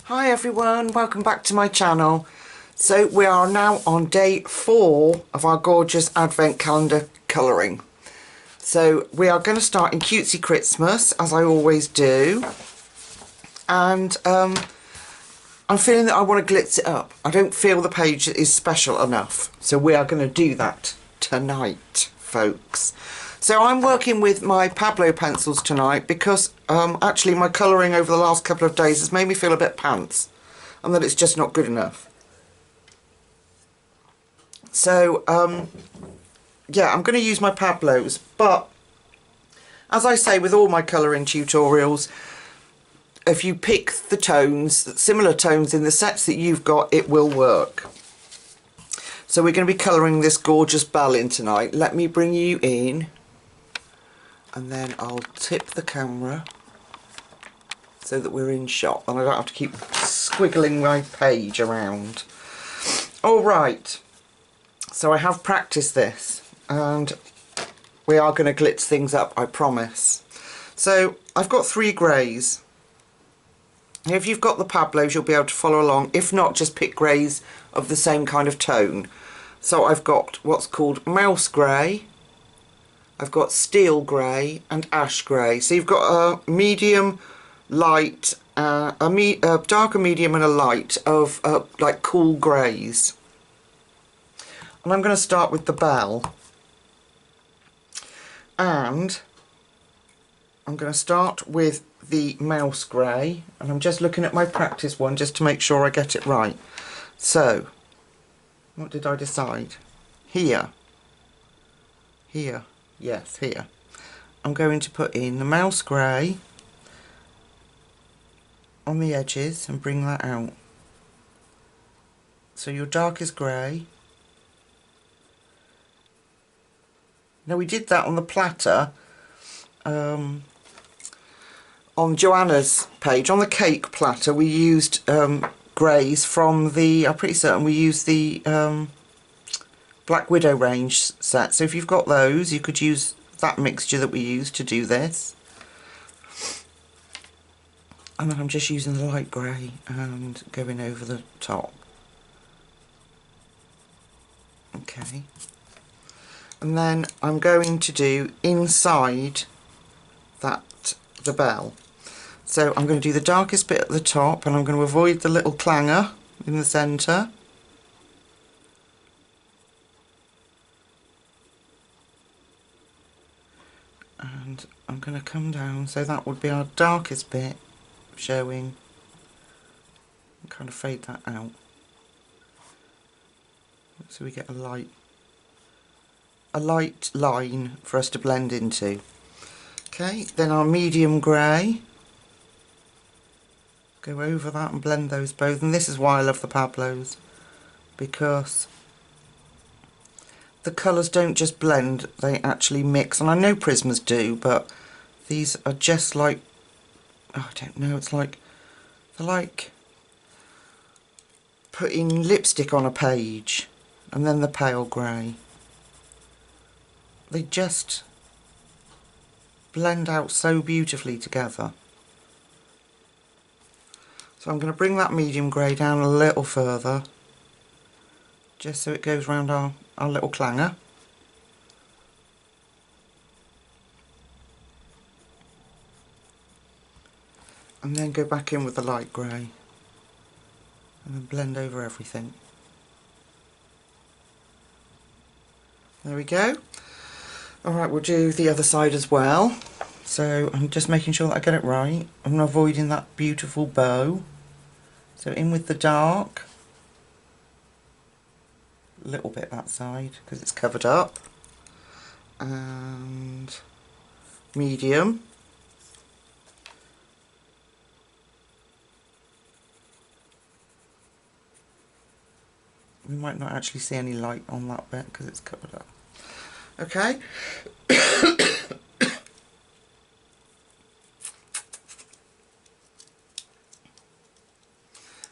Hi everyone, welcome back to my channel. So we are now on day 4 of our gorgeous advent calendar colouring. So we are going to start in Cutesy Christmas, as I always do. And I'm feeling that I want to glitz it up. I don't feel the page is special enough. So we are going to do that tonight, folks. So I'm working with my Pablo pencils tonight because actually my colouring over the last couple of days has made me feel a bit pants and that it's just not good enough. So yeah, I'm going to use my Pablos, but as I say with all my colouring tutorials, if you pick the tones, similar tones in the sets that you've got, it will work. So we're going to be colouring this gorgeous bell in tonight. Let me bring you in. And then I'll tip the camera so that we're in shot and I don't have to keep squiggling my page around. Alright, so I have practiced this and we are going to glitz things up, I promise. So I've got 3 greys. If you've got the Pablos you'll be able to follow along. If not, just pick greys of the same kind of tone. So I've got what's called mouse grey, I've got steel grey and ash grey. So you've got a medium, light, a darker medium and a light of like cool greys. And I'm going to start with the bell. And I'm going to start with the mouse grey. And I'm just looking at my practice one just to make sure I get it right. So, what did I decide? Here. Yes, here. I'm going to put in the mouse grey on the edges and bring that out. So your darkest grey. Now we did that on the platter on Johanna's page. On the cake platter we used greys from the, I'm pretty certain we used the Black Widow range set. So if you've got those, you could use that mixture that we used to do this. And then I'm just using the light grey and going over the top. Okay. And then I'm going to do inside the bell. So I'm going to do the darkest bit at the top and I'm going to avoid the little clanger in the centre. And I'm going to come down, so that would be our darkest bit showing, and kind of fade that out so we get a light line for us to blend into. Okay, then our medium grey, go over that and blend those both. And this is why I love the Pablos, because the colours don't just blend, they actually mix. And I know Prismas do, but these are just like, oh, I don't know, it's like, they're like putting lipstick on a page and then the pale grey. They just blend out so beautifully together. So I'm going to bring that medium grey down a little further, just so it goes around our little clanger. And then go back in with the light grey and then blend over everything. There we go. Alright, we'll do the other side as well. So I'm just making sure that I get it right. I'm avoiding that beautiful bow. So in with the dark. A little bit that side because it's covered up. And medium. We might not actually see any light on that bit because it's covered up. Okay.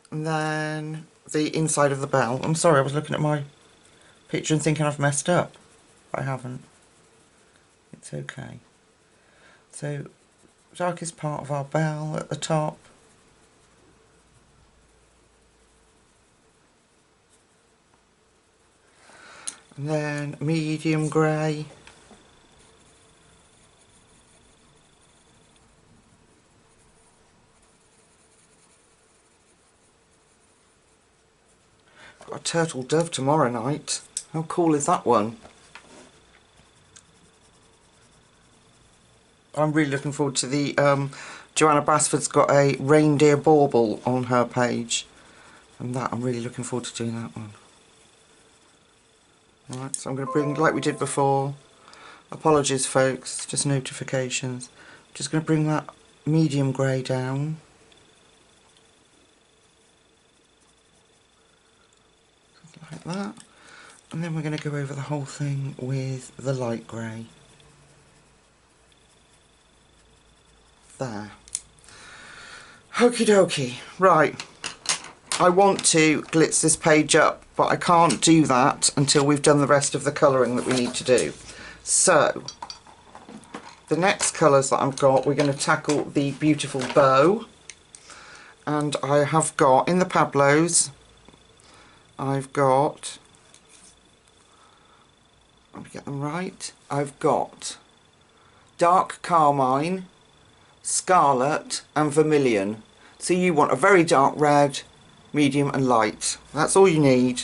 And then the inside of the bell. I'm sorry, I was looking at my picture and thinking I've messed up. But I haven't. It's okay. So, darkest part of our bell at the top. And then medium grey. Got a turtle dove tomorrow night. How cool is that one? I'm really looking forward to the Johanna Basford's got a reindeer bauble on her page, and that I'm really looking forward to doing that one. Right, so I'm going to bring, like we did before, apologies folks, just notifications, just going to bring that medium grey down. Like that, and then we're going to go over the whole thing with the light grey. There. Okie dokie. Right. I want to glitz this page up, but I can't do that until we've done the rest of the colouring that we need to do. So, the next colours that I've got, we're going to tackle the beautiful bow. And I have got, in the Pablos, I've got, let me get them right, I've got dark carmine, scarlet and vermilion. So you want a very dark red, medium and light. That's all you need.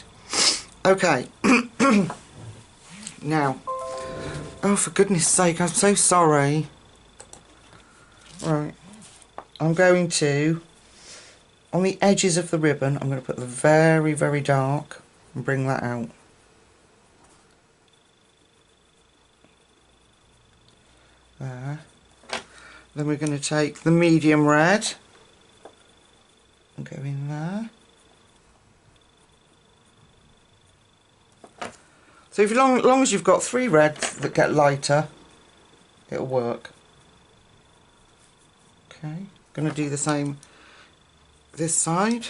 Okay. Now, oh for goodness sake, I'm so sorry. Right, I'm going to, on the edges of the ribbon, I'm going to put the very, very dark and bring that out. There. Then we're going to take the medium red and go in there. So if long as you've got 3 reds that get lighter, it'll work. Okay, going to do the same this side.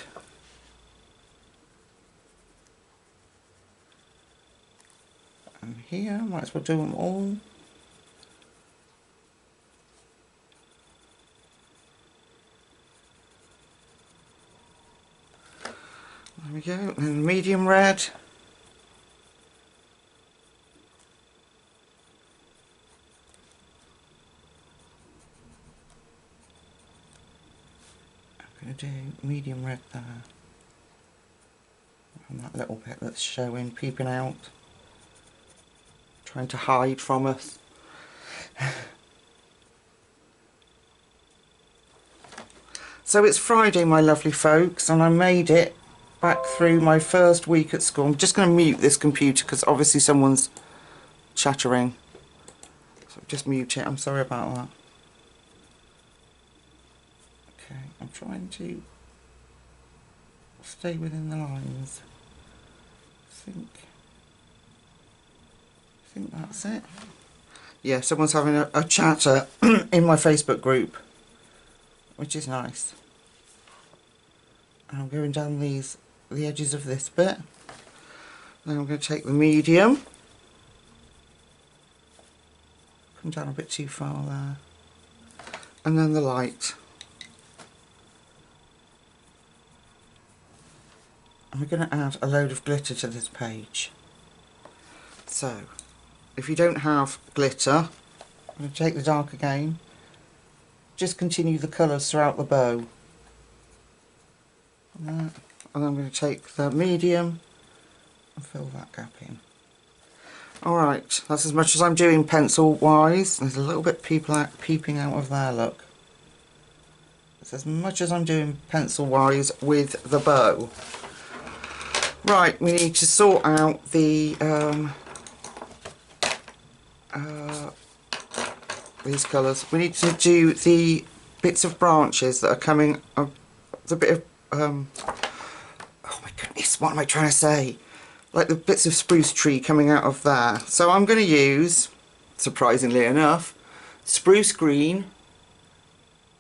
And here, might as well do them all. There we go, and medium red. I'm going to do medium red there. And that little bit that's showing, peeping out. Trying to hide from us. So it's Friday, my lovely folks, and I made it back through my first week at school. I'm just going to mute this computer because obviously someone's chattering. So just mute it, I'm sorry about that. Okay, I'm trying to stay within the lines. I think that's it. Yeah, someone's having a chatter in my Facebook group, which is nice. And I'm going down the edges of this bit. Then I'm going to take the medium, come down a bit too far there, and then the light. And we're going to add a load of glitter to this page. So, if you don't have glitter, I'm going to take the dark again, just continue the colours throughout the bow. And then I'm going to take the medium and fill that gap in. Alright, that's as much as I'm doing pencil wise. There's a little bit peeping out of there, look. That's as much as I'm doing pencil wise with the bow. Right, we need to sort out the these colours. We need to do the bits of branches that are coming, the bit of oh my goodness, what am I trying to say? Like the bits of spruce tree coming out of there. So I'm going to use, surprisingly enough, spruce green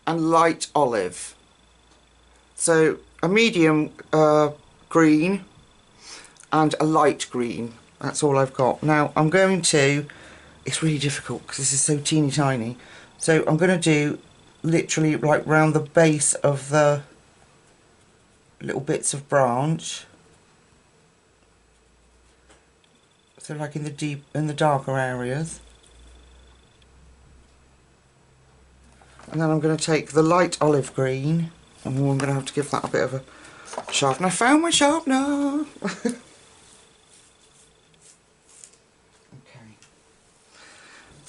and light olive. So a medium green and a light green. That's all I've got. Now I'm going to, it's really difficult because this is so teeny tiny. So I'm going to do literally like round the base of the little bits of branch. So like in the darker areas. And then I'm going to take the light olive green, and I'm going to have to give that a bit of a sharpen. I found my sharpener! Okay.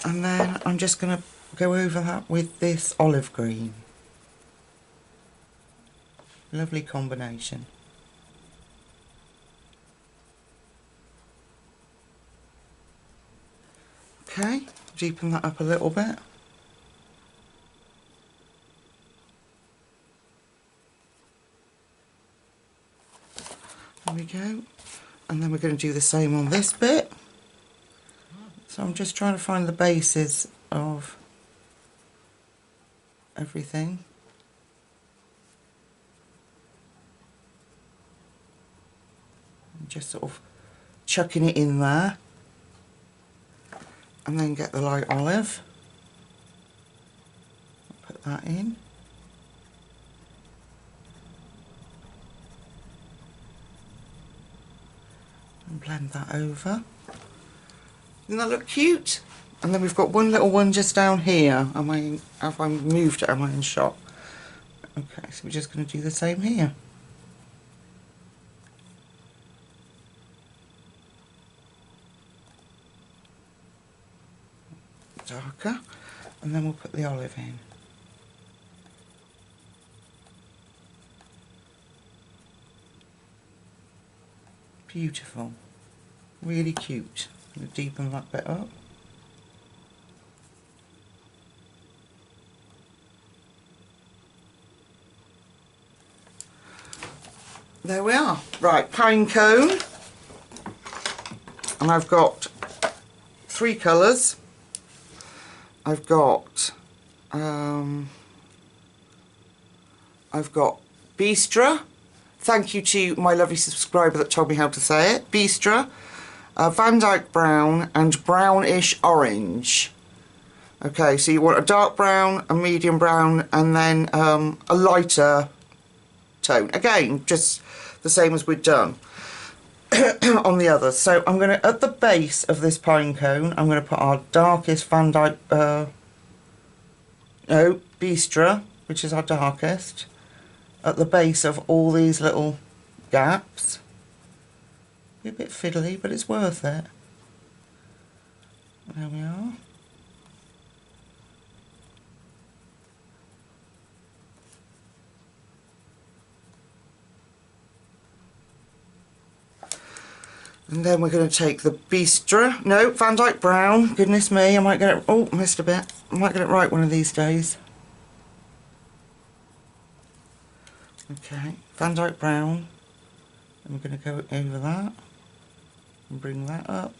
And then I'm just going to go over that with this olive green. Lovely combination. Okay, deepen that up a little bit. There we go. And then we're going to do the same on this bit. So I'm just trying to find the bases of everything. And just sort of chucking it in there. And then get the light olive. Put that in. And blend that over. Doesn't that look cute? And then we've got one little one just down here. Have I moved it? Am I in shot? Okay, so we're just going to do the same here. Darker, and then we'll put the olive in. Beautiful, really cute. I'm going to deepen that bit up. There we are. Right, pine cone, and I've got 3 colours. I've got Bistra. Thank you to my lovely subscriber that told me how to say it. Bistra, Van Dyke Brown, and Brownish Orange. Okay, so you want a dark brown, a medium brown, and then a lighter tone. Again, just the same as we've done on the others. So I'm going to, at the base of this pine cone, I'm going to put our darkest Van Dyke, Bistra, which is our darkest, at the base of all these little gaps. Be a bit fiddly, but it's worth it. There we are. And then we're going to take the Bistra, no, Van Dyke Brown, goodness me, I might get it, oh, missed a bit, I might get it right one of these days. Okay, Van Dyke Brown, and we're going to go over that, and bring that up.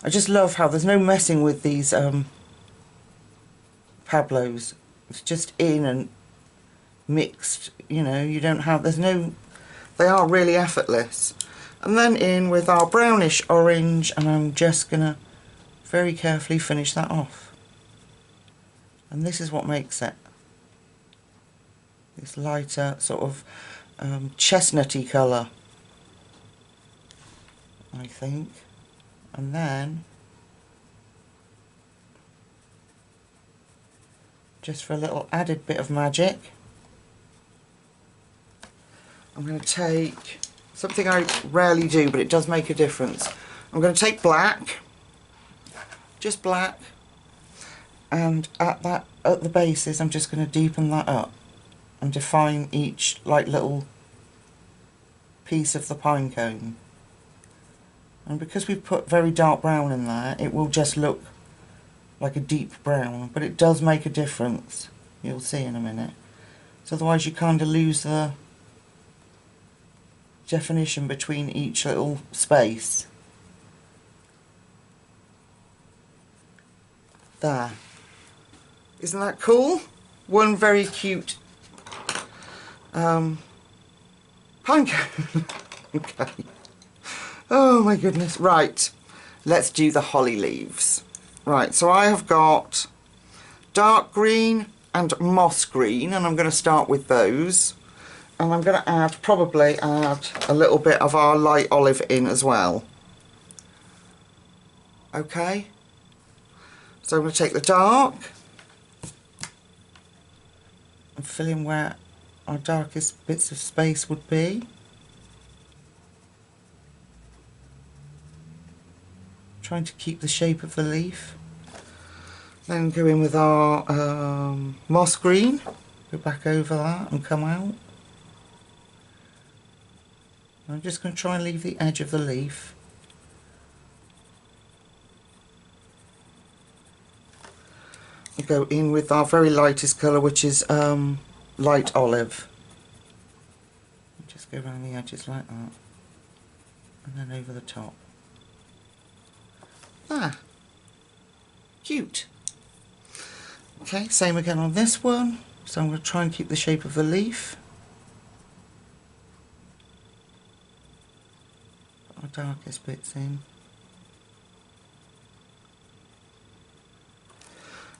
I just love how there's no messing with these Pablos, it's just in and mixed, you know, you don't have, there's no, they are really effortless. And then in with our brownish orange, and I'm just gonna very carefully finish that off. And this is what makes it this lighter sort of chestnutty colour, I think. And then just for a little added bit of magic, I'm going to take something I rarely do, but it does make a difference. I'm going to take black, just black, and at the bases I'm just going to deepen that up and define each like little piece of the pine cone. And because we've put very dark brown in there, it will just look like a deep brown, but it does make a difference. You'll see in a minute. So otherwise you kind of lose the definition between each little space. There. Isn't that cool? One very cute pine cone. Okay. Oh my goodness. Right. Let's do the holly leaves. Right, so I have got dark green and moss green, and I'm going to start with those. And I'm going to probably add a little bit of our light olive in as well. Okay, so I'm going to take the dark and fill in where our darkest bits of space would be. Trying to keep the shape of the leaf. Then go in with our moss green, go back over that and come out. I'm just going to try and leave the edge of the leaf. We go in with our very lightest colour, which is light olive. Just go around the edges like that, and then over the top. Ah, cute. Okay, same again on this one. So I'm going to try and keep the shape of the leaf. Put our darkest bits in.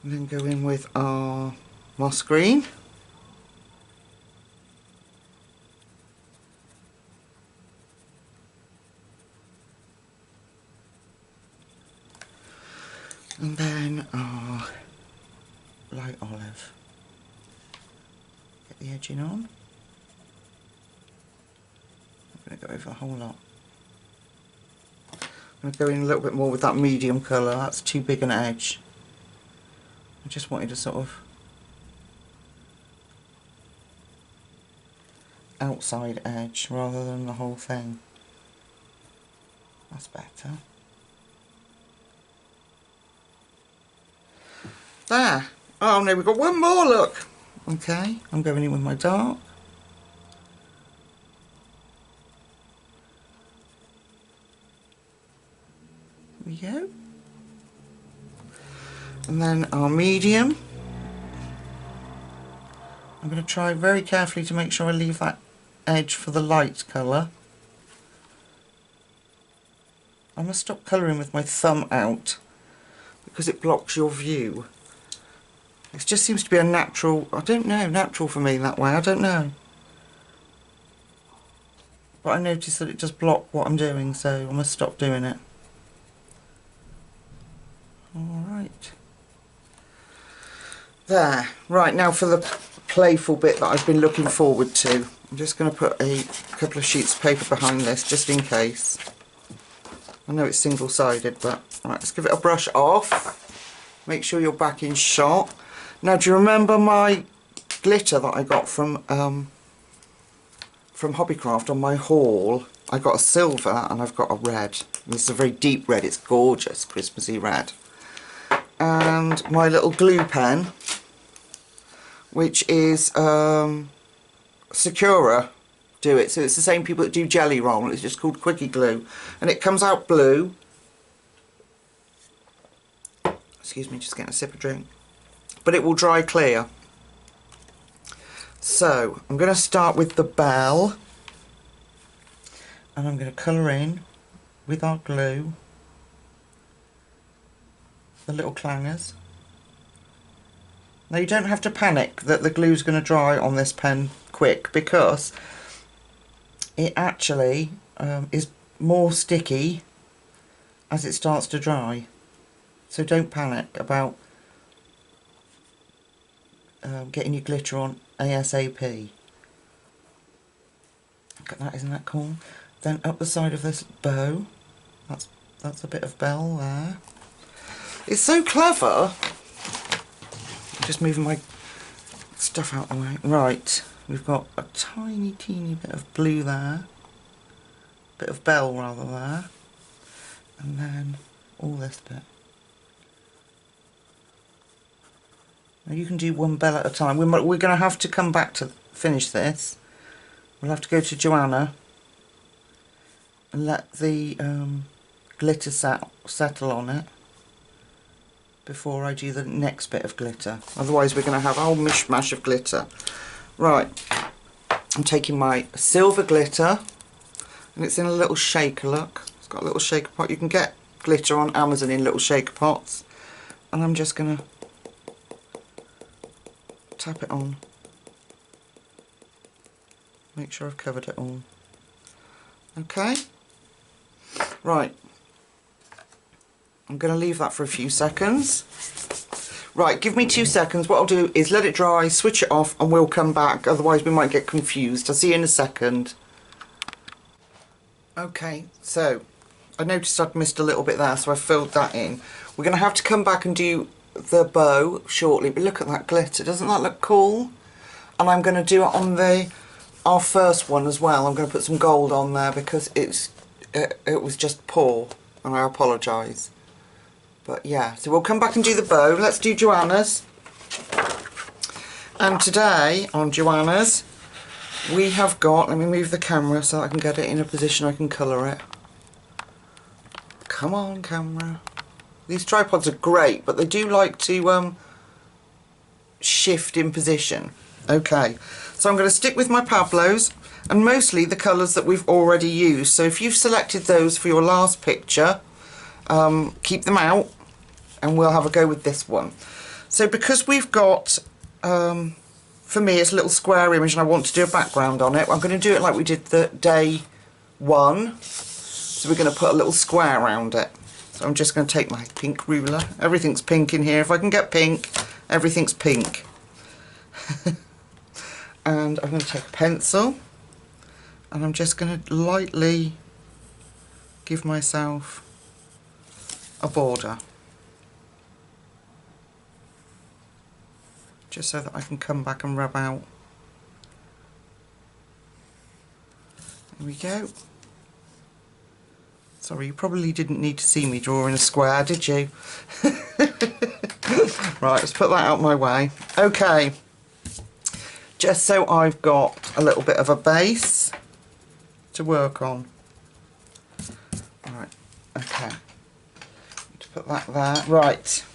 And then go in with our moss green. And then our light olive. Get the edging on. I'm going to go over the whole lot. I'm going to go in a little bit more with that medium colour. That's too big an edge. I just wanted to sort of outside edge rather than the whole thing. That's better. There. Oh no, we've got one more, look. Okay, I'm going in with my dark. There we go. And then our medium. I'm going to try very carefully to make sure I leave that edge for the light colour. I must stop colouring with my thumb out because it blocks your view. It just seems to be a natural, I don't know, natural for me that way, I don't know. But I notice that it does block what I'm doing, so I must stop doing it. Alright. There. Right, now for the playful bit that I've been looking forward to. I'm just going to put a couple of sheets of paper behind this, just in case. I know it's single-sided, but right, let's give it a brush off. Make sure you're back in shot. Now, do you remember my glitter that I got from Hobbycraft on my haul? I got a silver and I've got a red. This is a very deep red. It's gorgeous, Christmassy red. And my little glue pen, which is Sakura do it. So it's the same people that do Jelly Roll. It's just called Quickie Glue. And it comes out blue. Excuse me, just getting a sip of drink. But it will dry clear. So I'm going to start with the bell. And I'm going to colour in with our glue the little clangers. Now you don't have to panic that the glue's going to dry on this pen quick, because it actually is more sticky as it starts to dry. So don't panic about getting your glitter on ASAP. Look at that, isn't that cool? Then up the side of this bow, that's a bit of bell there. It's so clever. I'm just moving my stuff out of the way. Right, we've got a tiny, teeny bit of blue there. Bit of bell rather there. And then all this bit. Now you can do one bell at a time. We're going to have to come back to finish this. We'll have to go to Johanna and let the glitter settle on it before I do the next bit of glitter. Otherwise we're going to have a whole mishmash of glitter. Right, I'm taking my silver glitter, and it's in a little shaker, look. It's got a little shaker pot. You can get glitter on Amazon in little shaker pots. And I'm just going to tap it on. Make sure I've covered it all. Okay, right, I'm going to leave that for a few seconds. Right, give me 2 seconds. What I'll do is let it dry, switch it off, and we'll come back, otherwise we might get confused. I'll see you in a second. Okay, so I noticed I'd missed a little bit there, so I filled that in. We're going to have to come back and do the bow shortly, but look at that glitter. Doesn't that look cool? And I'm going to do it on our first one as well. I'm going to put some gold on there because it was just poor, and I apologise. But yeah, so we'll come back and do the bow. Let's do Johanna's. And today on Johanna's, we have got, let me move the camera so I can get it in a position I can colour it. Come on, camera. These tripods are great, but they do like to shift in position. Okay, so I'm going to stick with my Pablos, and mostly the colours that we've already used. So if you've selected those for your last picture, keep them out, and we'll have a go with this one. So because we've got, for me it's a little square image and I want to do a background on it, I'm going to do it like we did the day 1. So we're going to put a little square around it. So I'm just going to take my pink ruler. Everything's pink in here. If I can get pink, everything's pink. And I'm going to take a pencil, and I'm just going to lightly give myself a border, just so that I can come back and rub out. There we go. Sorry, you probably didn't need to see me drawing a square, did you? Right, let's put that out my way. Okay, just so I've got a little bit of a base to work on. Right, okay. To put that there. Right.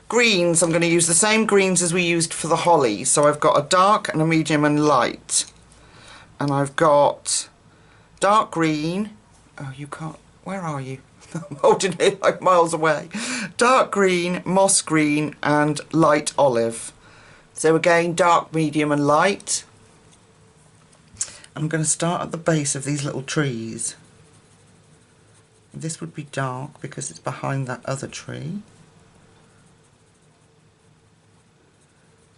Greens, I'm going to use the same greens as we used for the holly. So I've got a dark and a medium and light. And I've got dark green. Oh, you can't. Where are you? I'm holding it like miles away. Dark green, moss green, and light olive. So again, dark, medium, and light. I'm going to start at the base of these little trees. This would be dark because it's behind that other tree.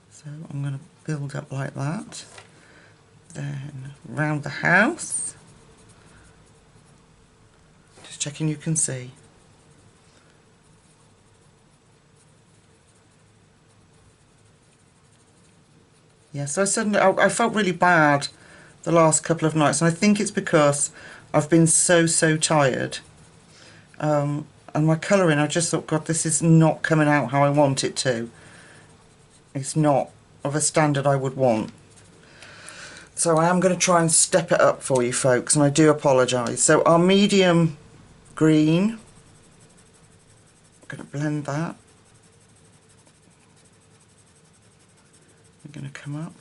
So I'm going to build up like that. Then round the house. Just checking you can see. Yeah, so I felt really bad the last couple of nights, and I think it's because I've been so tired. And my colouring, I just thought, God, this is not coming out how I want it to. It's not of a standard I would want. So I am going to try and step it up for you folks, and I do apologise. So our medium green, I'm going to blend that. I'm going to come up.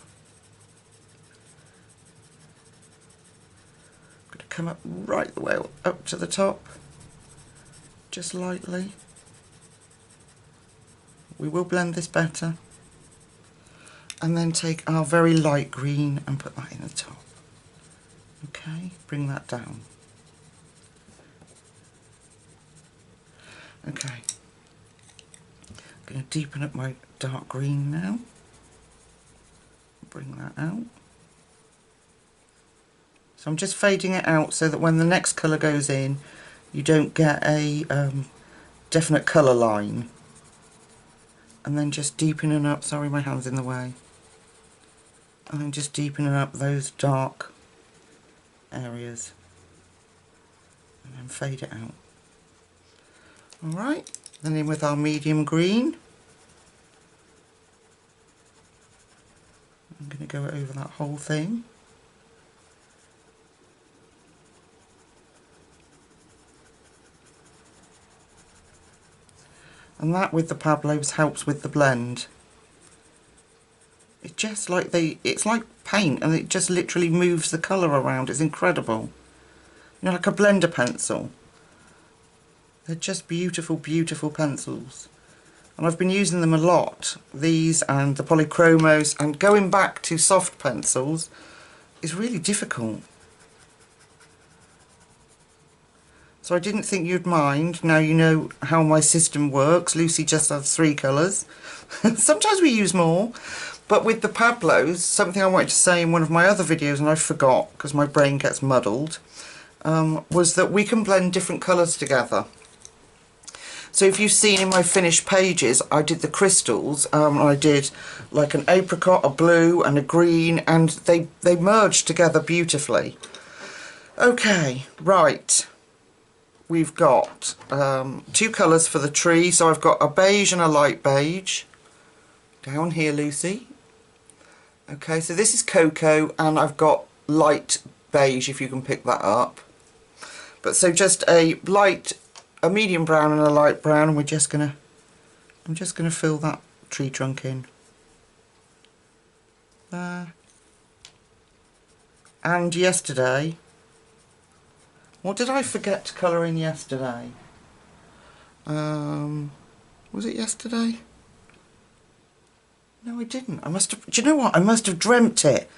I'm going to come up right the way up to the top, just lightly. We will blend this better. And then take our very light green and put that in the top. Okay, bring that down. Okay, I'm going to deepen up my dark green now. Bring that out. So I'm just fading it out so that when the next colour goes in, you don't get a definite colour line. And then just deepening up, sorry my hand's in the way. And then just deepening up those dark areas. And then fade it out. Alright, then in with our medium green. I'm going to go over that whole thing. And that with the Pablos helps with the blend. It's just like it's like paint, and it just literally moves the colour around. It's incredible. You know, like a blender pencil. They're just beautiful, beautiful pencils. And I've been using them a lot. These and the polychromos, and going back to soft pencils, is really difficult. So I didn't think you'd mind. Now you know how my system works. Lucy just has 3 colours. Sometimes we use more. But with the Pablos, something I wanted to say in one of my other videos, and I forgot because my brain gets muddled, was that we can blend different colours together. So if you've seen in my finished pages, I did the crystals. I did like an apricot, a blue and a green, and they merged together beautifully. Okay, right. We've got 2 colours for the tree. So I've got a beige and a light beige. Down here, Lucy. Okay, so this is cocoa, and I've got light beige, if you can pick that up. But so just a medium brown and a light brown, and I'm just gonna fill that tree trunk in. There. And yesterday, what did I forget to colour in yesterday? Was it yesterday? No, I didn't. I must have. Do you know what? I must have dreamt it.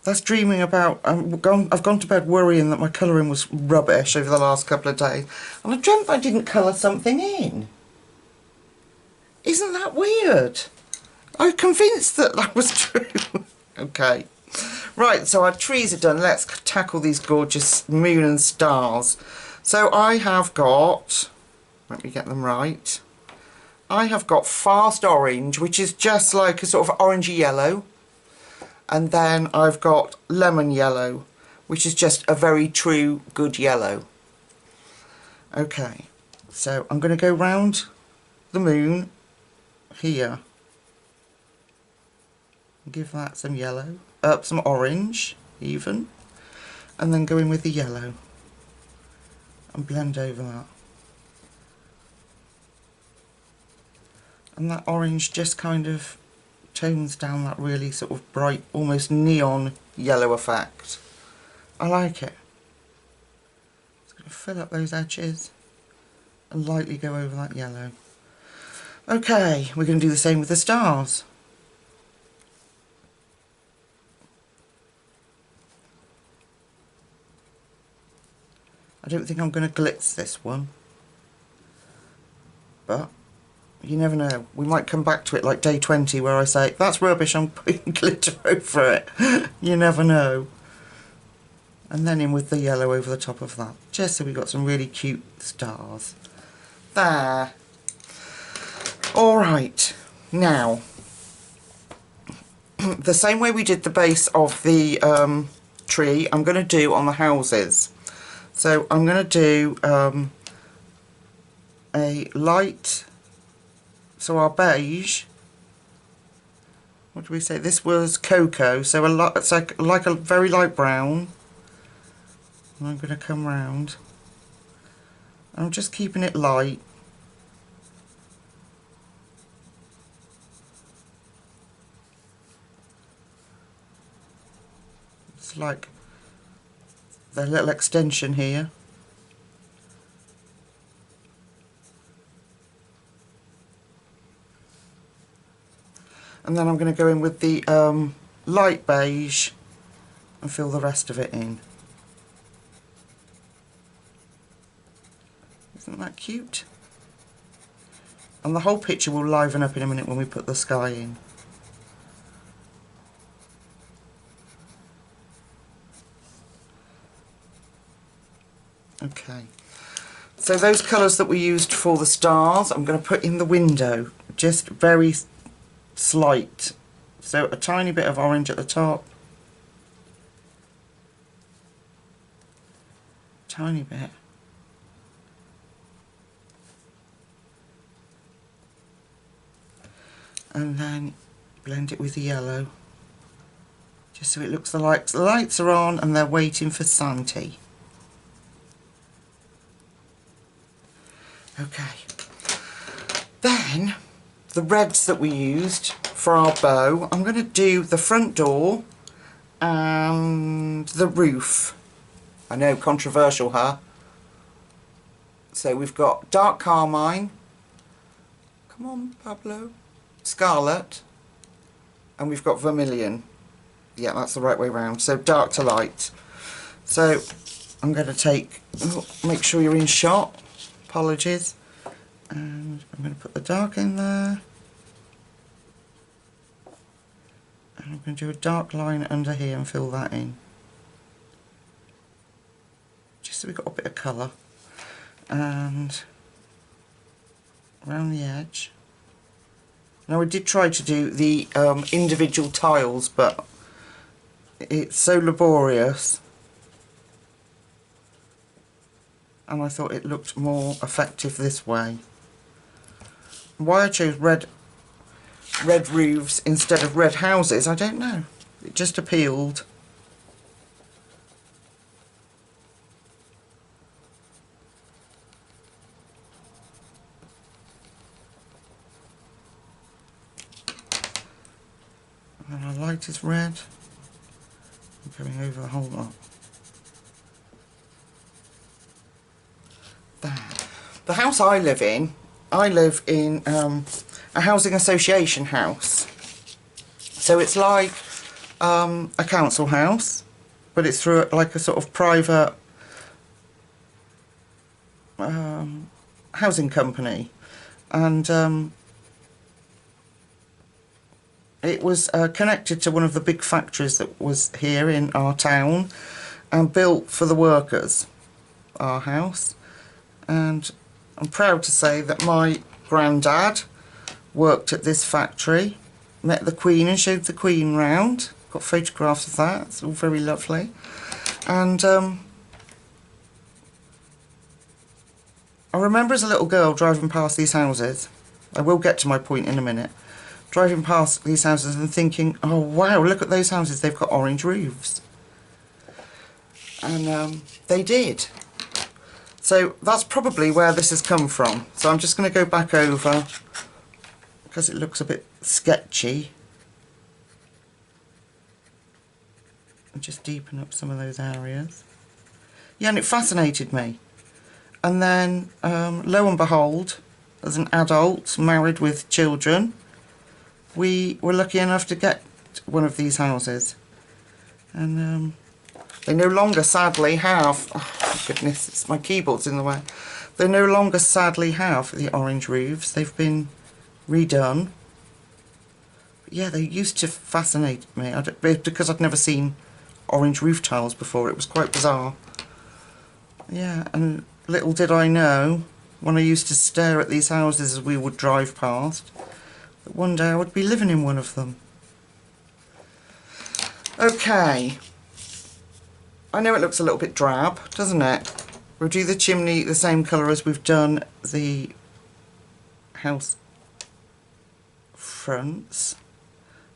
That's dreaming about. I've gone to bed worrying that my colouring was rubbish over the last couple of days, and I dreamt I didn't colour something in. Isn't that weird? I'm convinced that that was true. Okay. Right, so our trees are done. Let's tackle these gorgeous moon and stars. So I have got, let me get them right. I have got fast orange, which is just like a sort of orangey yellow. And then I've got lemon yellow, which is just a very true good yellow. Okay, so I'm going to go round the moon here. Give that some yellow. Some orange even, and then go in with the yellow and blend over that, and that orange just kind of tones down that really sort of bright, almost neon yellow effect. I like it. Just going to fill up those edges and lightly go over that yellow. Okay, we're going to do the same with the stars. I don't think I'm going to glitz this one, but you never know. We might come back to it like day 20 where I say, that's rubbish, I'm putting glitter over it. You never know. And then in with the yellow over the top of that, just so we've got some really cute stars. There. Alright, now, the same way we did the base of the tree, I'm going to do on the houses. So I'm going to do a light, so our beige, what do we say, this was cocoa, so it's like a very light brown, and I'm going to come round, I'm just keeping it light, it's like the little extension here. And then I'm going to go in with the light beige and fill the rest of it in. Isn't that cute? And the whole picture will liven up in a minute when we put the sky in. Okay, so those colours that we used for the stars, I'm going to put in the window, just very slight. So a tiny bit of orange at the top, tiny bit, and then blend it with the yellow, just so it looks like the lights are on and they're waiting for Santi. Okay, then the reds that we used for our bow, I'm going to do the front door and the roof. I know, controversial, huh? So we've got dark carmine, come on Pablo, scarlet, and we've got vermilion Yeah, that's the right way round. So dark to light. So I'm going to take, make sure you're in shot. Apologies. And I'm going to put the dark in there. And I'm going to do a dark line under here and fill that in. Just so we've got a bit of colour. And around the edge. Now I did try to do the individual tiles, but it's so laborious, and I thought it looked more effective this way. Why I chose red roofs instead of red houses, I don't know. It just appealed. And our light is red. I'm going over the whole lot. There. The house I live in a housing association house. So it's like a council house, but it's through like a sort of private housing company. And it was connected to one of the big factories that was here in our town and built for the workers, our house. And I'm proud to say that my granddad worked at this factory, met the Queen and showed the Queen round. Got photographs of that, it's all very lovely. And I remember as a little girl driving past these houses. I will get to my point in a minute. Driving past these houses and thinking, oh wow, look at those houses, they've got orange roofs. And they did. So that's probably where this has come from. So I'm just going to go back over, because it looks a bit sketchy, and just deepen up some of those areas. Yeah, and it fascinated me. And then, lo and behold, as an adult, married with children, we were lucky enough to get one of these houses. And they no longer sadly have, oh goodness, my keyboard's in the way. They no longer sadly have the orange roofs. They've been redone. But yeah, they used to fascinate me because I'd never seen orange roof tiles before. It was quite bizarre. Yeah, and little did I know, when I used to stare at these houses as we would drive past, that one day I would be living in one of them. Okay. I know it looks a little bit drab, doesn't it? We'll do the chimney the same colour as we've done the house fronts.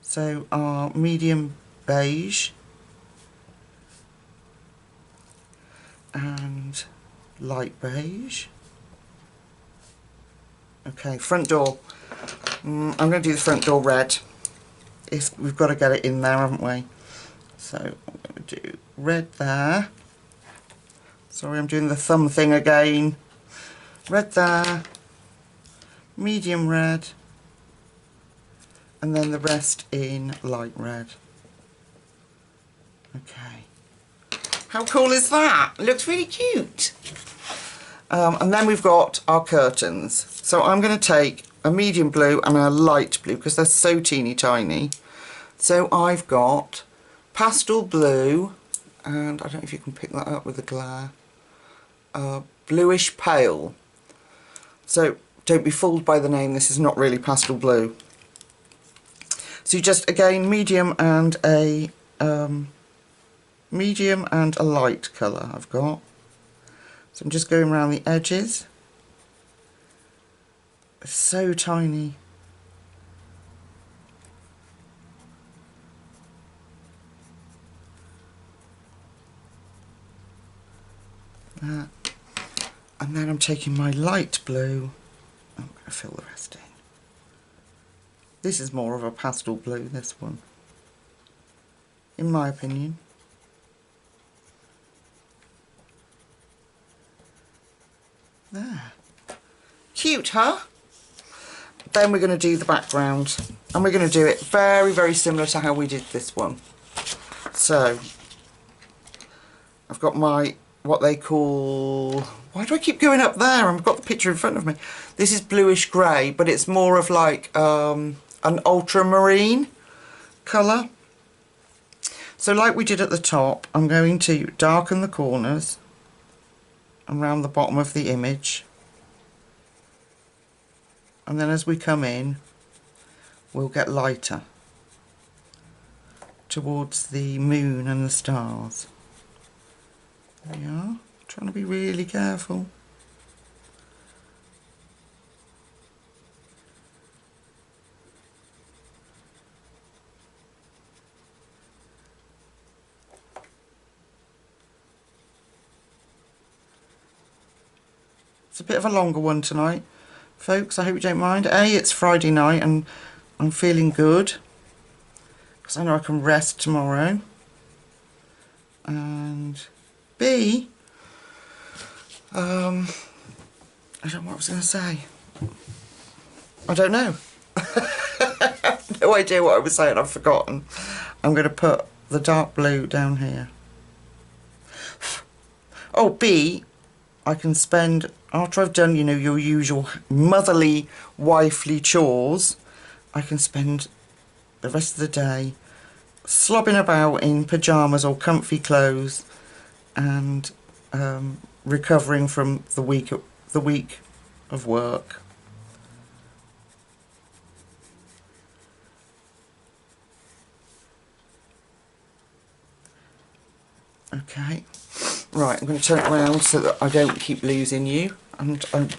So our medium beige and light beige. Okay, front door. I'm going to do the front door red. We've got to get it in there, haven't we? So I'm going to do red there. Sorry, I'm doing the thumb thing again. Red there. Medium red. And then the rest in light red. Okay. How cool is that? It looks really cute. And then we've got our curtains. So I'm going to take a medium blue and a light blue because they're so teeny tiny. So I've got pastel blue, and I don't know if you can pick that up with the glare, bluish pale. So don't be fooled by the name, this is not really pastel blue. So you just, again, medium and a light colour I've got. So I'm just going around the edges. It's so tiny. That. And then I'm taking my light blue. I'm going to fill the rest in. This is more of a pastel blue, this one, in my opinion. There. Cute, huh? Then we're going to do the background, and we're going to do it very, very similar to how we did this one. So I've got my, what they call, why do I keep going up there? I've got the picture in front of me. This is bluish grey, but it's more of like an ultramarine colour. So like we did at the top, I'm going to darken the corners around the bottom of the image, and then as we come in we'll get lighter towards the moon and the stars. There we are, trying to be really careful. It's a bit of a longer one tonight, folks, I hope you don't mind. A, it's Friday night and I'm feeling good, because I know I can rest tomorrow. And B, I don't know what I was going to say. I don't know. No idea what I was saying, I've forgotten. I'm going to put the dark blue down here. Oh, B, I can spend, after I've done, you know, your usual motherly, wifely chores, I can spend the rest of the day slobbing about in pyjamas or comfy clothes and recovering from the week of work. Okay, right, I'm going to turn it around so that I don't keep losing you, and I'm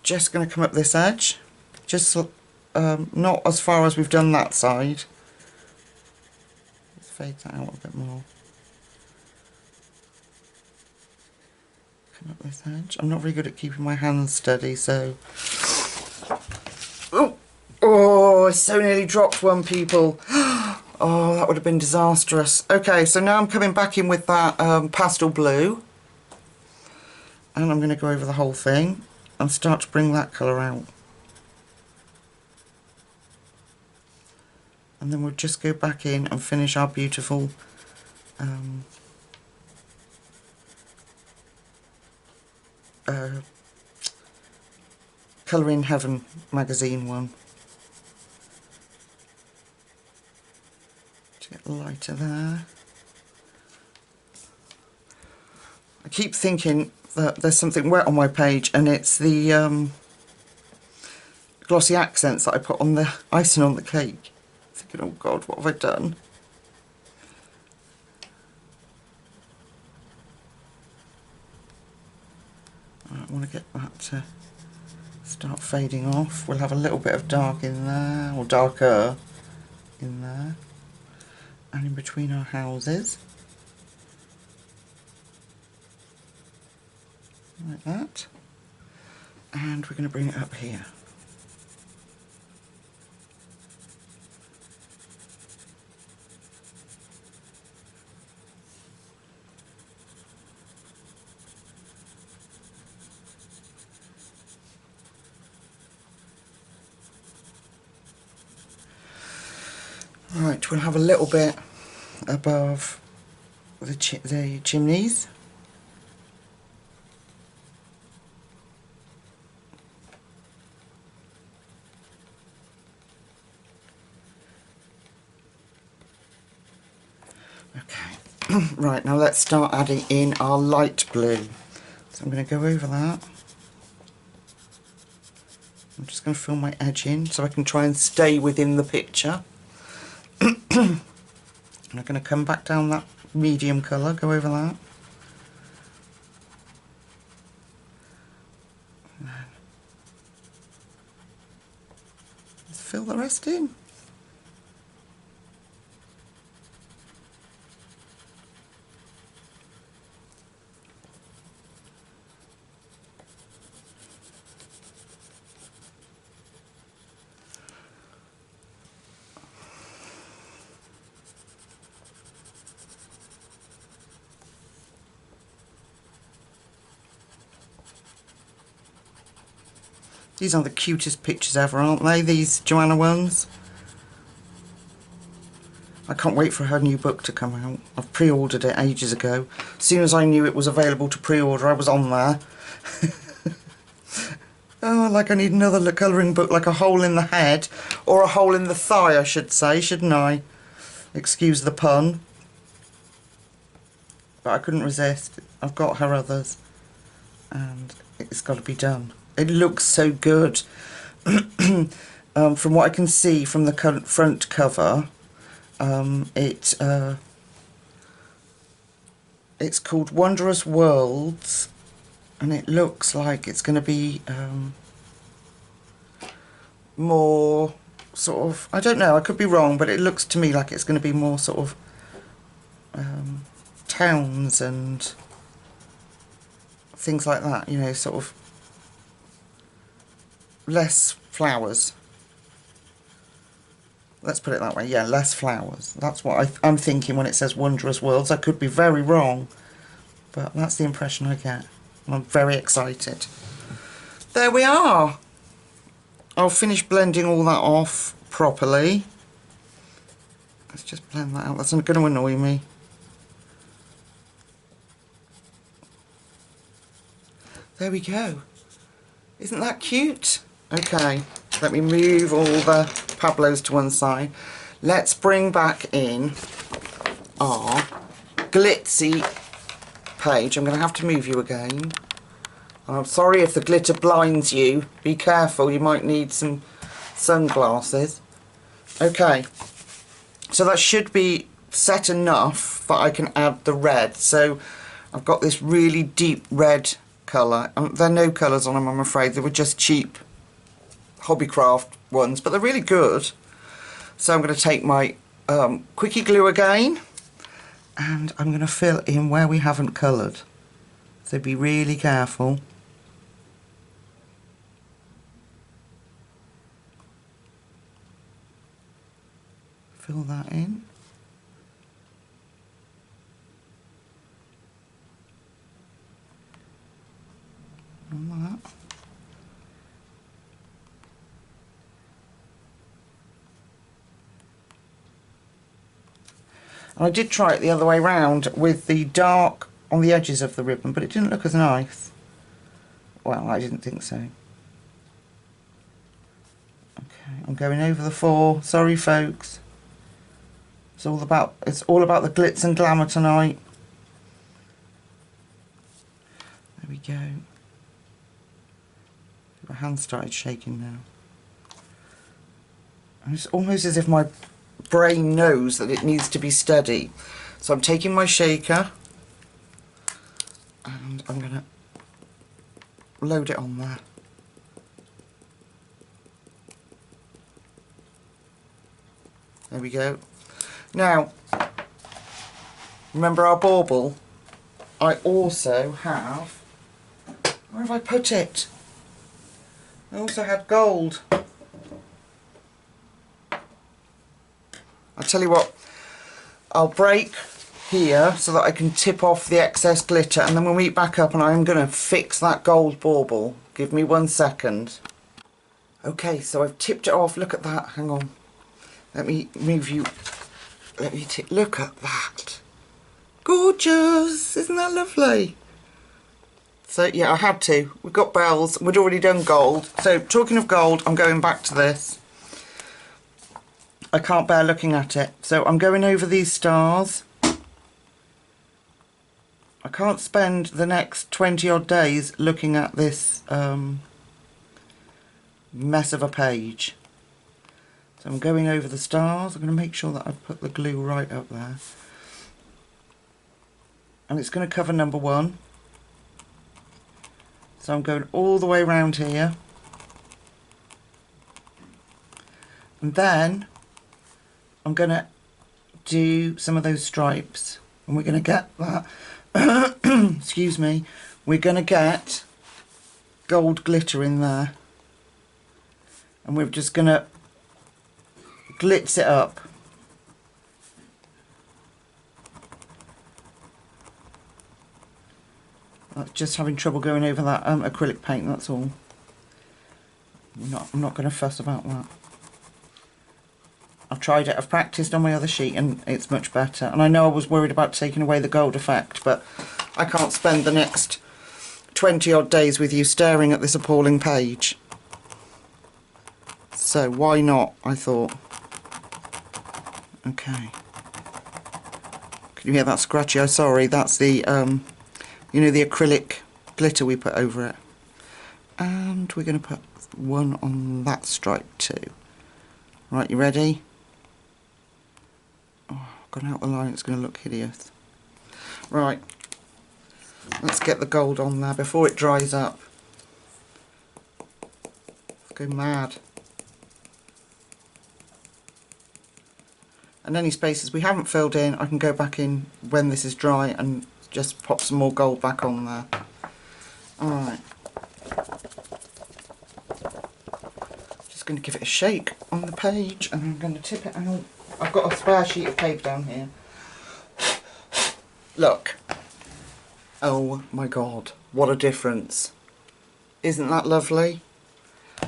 just going to come up this edge, just not as far as we've done that side. Let's fade that out a bit more. Come up this edge. I'm not very good at keeping my hands steady, so... Oh, I so nearly dropped one, people. Oh, that would have been disastrous. Okay, so now I'm coming back in with that pastel blue. And I'm going to go over the whole thing and start to bring that colour out. And then we'll just go back in and finish our beautiful Colour in Heaven magazine one. To get lighter there. I keep thinking that there's something wet on my page, and it's the glossy accents that I put on the icing on the cake. Thinking, oh God, what have I done? I want to get that to start fading off. We'll have a little bit of dark in there, or darker in there, and in between our houses, like that. And we're going to bring it up here. Right, we'll have a little bit above the chimneys. Okay, right, now let's start adding in our light blue. So I'm going to go over that. I'm just going to fill my edge in so I can try and stay within the picture. And I'm going to come back down that medium colour, go over that. And then let's fill the rest in. These are the cutest pictures ever, aren't they? These Johanna ones. I can't wait for her new book to come out. I've pre-ordered it ages ago. As soon as I knew it was available to pre-order, I was on there. Oh, like I need another colouring book, like a hole in the head, or a hole in the thigh, I should say, shouldn't I? Excuse the pun. But I couldn't resist. I've got her others. And it's got to be done. It looks so good. From what I can see from the front cover, it's called Wondrous Worlds, and it looks like it's going to be more sort of, I don't know, I could be wrong, but it looks to me like it's going to be more sort of towns and things like that, you know, sort of less flowers. Let's put it that way, yeah, less flowers. That's what I'm thinking when it says Wondrous Worlds. I could be very wrong, but that's the impression I get. I'm very excited. There we are. I'll finish blending all that off properly. Let's just blend that out. That's going to annoy me. There we go. Isn't that cute? Okay, let me move all the Pablos to one side. Let's bring back in our glitzy page. I'm going to have to move you again. I'm sorry if the glitter blinds you. Be careful, you might need some sunglasses. Okay, so that should be set enough that I can add the red. So I've got this really deep red colour. There are no colours on them, I'm afraid. They were just cheap Hobbycraft ones, but they're really good. So I'm going to take my quickie glue again, and I'm going to fill in where we haven't coloured. So be really careful. Fill that in. And that. And I did try it the other way round with the dark on the edges of the ribbon, but it didn't look as nice. Well, I didn't think so. Okay, I'm going over the 4. Sorry, folks. It's all about the glitz and glamour tonight. There we go. My hand started shaking now. And it's almost as if my brain knows that it needs to be steady. So I'm taking my shaker and I'm going to load it on there. There we go. Now, remember our bauble? I also have, where have I put it? I also had gold. I'll tell you what, I'll break here so that I can tip off the excess glitter, and then we'll meet back up and I'm going to fix that gold bauble. Give me 1 second. Okay, so I've tipped it off. Look at that. Hang on. Let me move you. Look at that. Gorgeous. Isn't that lovely? So yeah, I had to. We've got bells. We'd already done gold. So talking of gold, I'm going back to this. I can't bear looking at it. So I'm going over these stars. I can't spend the next 20 odd days looking at this mess of a page. So I'm going over the stars. I'm going to make sure that I've put the glue right up there. And it's going to cover number 1. So I'm going all the way around here. And then I'm going to do some of those stripes. And we're going to get that, excuse me, we're going to get gold glitter in there. And we're just going to glitz it up. I'm just having trouble going over that acrylic paint, that's all. I'm not going to fuss about that. tried it, I've practised on my other sheet and it's much better. And I know I was worried about taking away the gold effect, but I can't spend the next 20 odd days with you staring at this appalling page. So why not, I thought. Okay. Can you hear that scratchy? Oh, sorry, that's the, you know, the acrylic glitter we put over it. And we're going to put one on that stripe too. Right, you ready? Oh, I've gone out the line, it's going to look hideous. Right, let's get the gold on there before it dries up. Let's go mad. And any spaces we haven't filled in, I can go back in when this is dry and just pop some more gold back on there. Alright. Just going to give it a shake on the page and I'm going to tip it out. I've got a spare sheet of paper down here. Look. Oh my god, what a difference. Isn't that lovely?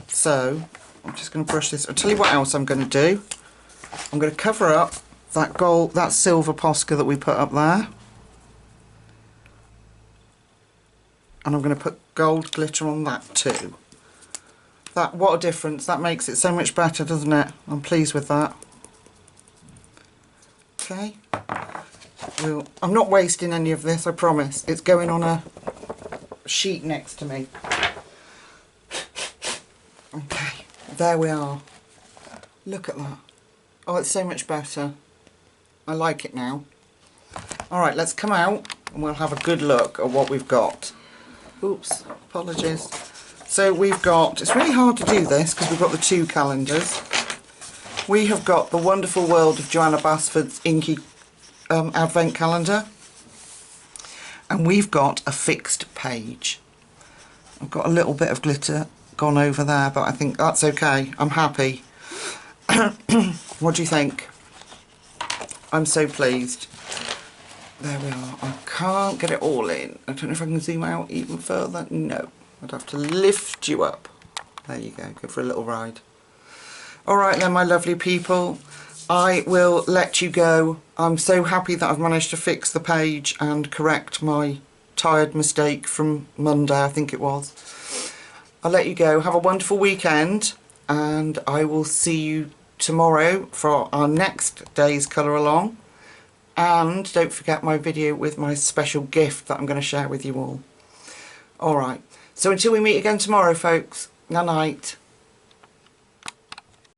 So, I'm just going to brush this. I'll tell you what else I'm going to do. I'm going to cover up that gold, that silver Posca that we put up there. And I'm going to put gold glitter on that too. That, what a difference. That makes it so much better, doesn't it? I'm pleased with that. Okay. I'm not wasting any of this, I promise. It's going on a sheet next to me. Okay, there we are. Look at that. Oh, it's so much better. I like it now. Alright, let's come out and we'll have a good look at what we've got. Oops, apologies. So we've got, it's really hard to do this because we've got the two calendars. We have got the Wonderful World of Johanna Basford's inky advent calendar. And we've got a fixed page. I've got a little bit of glitter gone over there, but I think that's okay. I'm happy. What do you think? I'm so pleased. There we are. I can't get it all in. I don't know if I can zoom out even further. No. I'd have to lift you up. There you go. Go for a little ride. Alright then, my lovely people. I will let you go. I'm so happy that I've managed to fix the page and correct my tired mistake from Monday, I think it was. I'll let you go. Have a wonderful weekend. And I will see you tomorrow for our next day's colour along. And don't forget my video with my special gift that I'm going to share with you all. Alright, so until we meet again tomorrow, folks, night night.